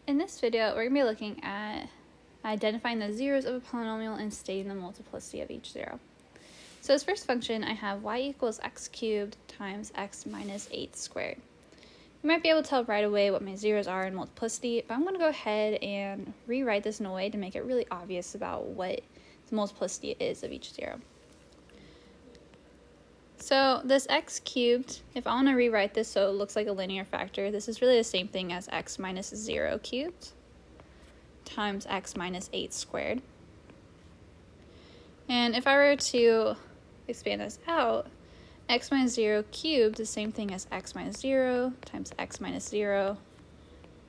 In this video, we're going to be looking at identifying the zeros of a polynomial and stating the multiplicity of each zero. So as first function, I have y equals x cubed times x minus 8 squared. You might be able to tell right away what my zeros are in multiplicity, but I'm going to go ahead and rewrite this in a way to make it really obvious about what the multiplicity is of each zero. So this x cubed, if I want to rewrite this so it looks like a linear factor, this is really the same thing as x minus 0 cubed times x minus 8 squared. And if I were to expand this out, x minus 0 cubed is the same thing as x minus 0 times x minus 0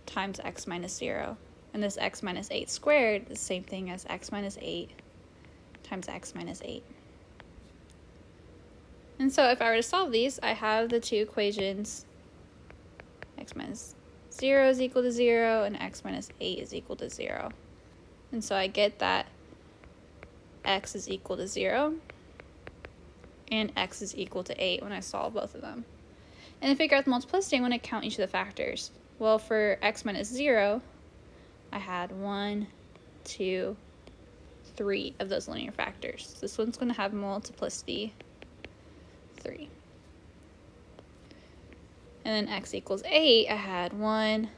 times x minus 0. And this x minus 8 squared is the same thing as x minus 8 times x minus 8. And so if I were to solve these, I have the two equations, x minus 0 is equal to 0 and x minus 8 is equal to 0. And so I get that x is equal to 0 and x is equal to 8 when I solve both of them. And to figure out the multiplicity, I'm going to count each of the factors. Well, for x minus 0, I had 1, 2, 3 of those linear factors. This one's going to have multiplicity 3. And then x equals 8, I had 1,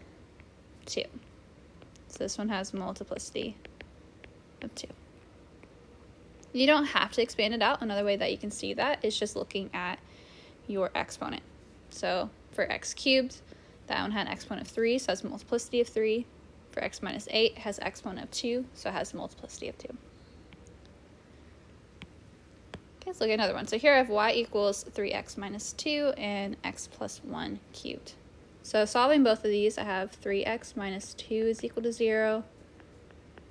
2. So this one has multiplicity of 2. You don't have to expand it out. Another way that you can see that is just looking at your exponent. So for x cubed, that one had exponent of 3, so it has multiplicity of 3. For x minus 8, it has exponent of 2, so it has multiplicity of 2. Okay, let's look at another one. So here I have y equals 3x minus 2 and x plus 1 cubed. So solving both of these, I have 3x minus 2 is equal to 0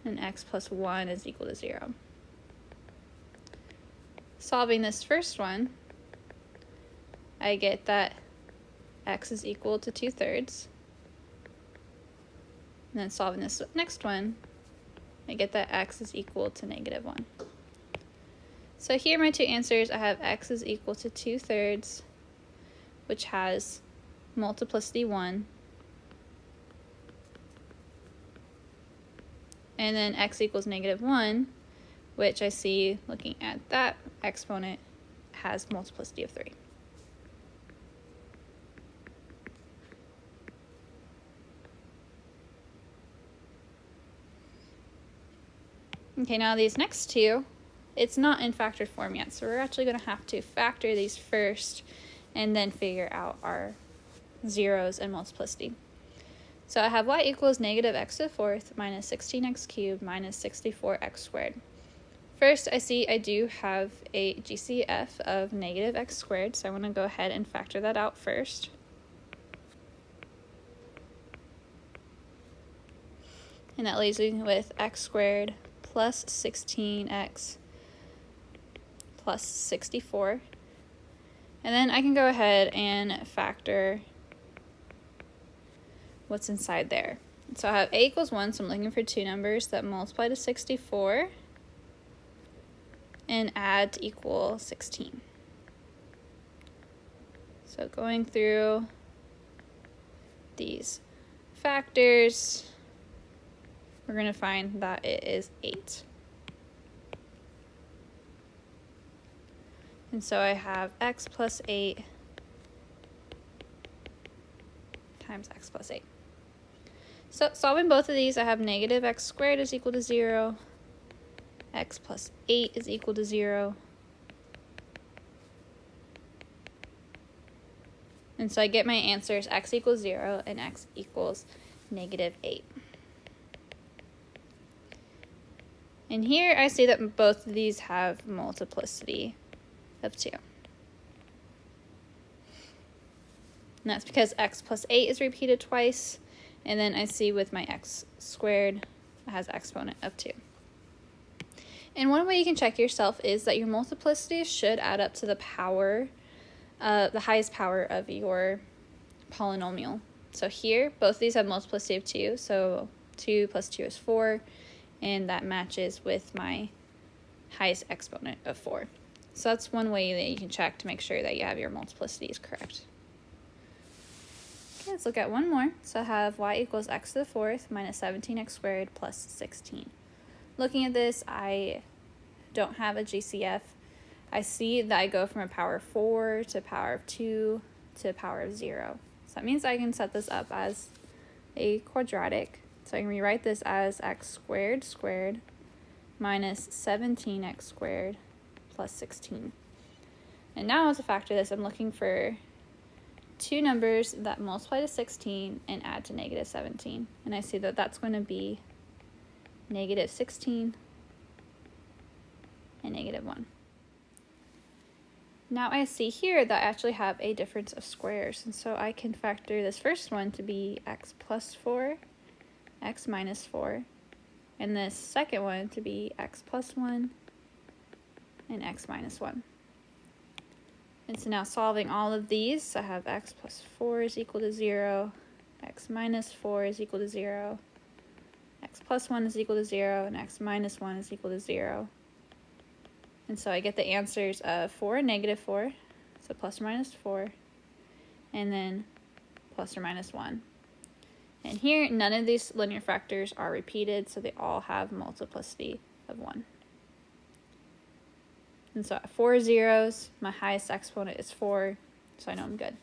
and x plus 1 is equal to 0. Solving this first one, I get that x is equal to 2/3. And then solving this next one, I get that x is equal to -1. So here are my two answers. I have x is equal to 2/3, which has multiplicity 1. And then x equals -1, which I see looking at that exponent has multiplicity of 3. Okay, now these next two, it's not in factored form yet, so we're actually going to have to factor these first and then figure out our zeros and multiplicity. So I have y equals -x to the 4th minus 16x cubed minus 64x squared. First, I see I do have a GCF of -x squared, so I want to go ahead and factor that out first. And that leaves me with x squared plus 16x plus 64. And then I can go ahead and factor what's inside there. So I have a equals 1, so I'm looking for two numbers that multiply to 64 and add to equal 16. So going through these factors, we're going to find that it is 8. And so I have x plus 8 times x plus 8. So solving both of these, I have -x squared is equal to 0. X plus 8 is equal to 0. And so I get my answers x equals 0 and x equals -8. And here I see that both of these have multiplicity of 2. And that's because x plus 8 is repeated twice, and then I see with my x squared, it has exponent of 2. And one way you can check yourself is that your multiplicity should add up to the power, the highest power of your polynomial. So here, both of these have multiplicity of 2, so 2 plus 2 is 4, and that matches with my highest exponent of 4. So that's one way that you can check to make sure that you have your multiplicities correct. Okay, let's look at one more. So I have y equals x to the fourth minus 17x squared plus 16. Looking at this, I don't have a GCF. I see that I go from a power of 4 to a power of 2 to a power of 0. So that means I can set this up as a quadratic. So I can rewrite this as x squared squared minus 17x squared plus 16. And now to factor this, I'm looking for two numbers that multiply to 16 and add to negative 17. And I see that that's going to be negative 16 and negative 1. Now I see here that I actually have a difference of squares, and so I can factor this first one to be x plus 4, x minus 4, and this second one to be x plus 1 and x minus 1. And so now solving all of these, I have x plus 4 is equal to 0, x minus 4 is equal to 0, x plus 1 is equal to 0, and x minus 1 is equal to 0. And so I get the answers of 4 and negative 4, so plus or minus 4, and then plus or minus 1. And here, none of these linear factors are repeated, so they all have multiplicity of 1. And so at 4 zeros, my highest exponent is 4, so I know I'm good.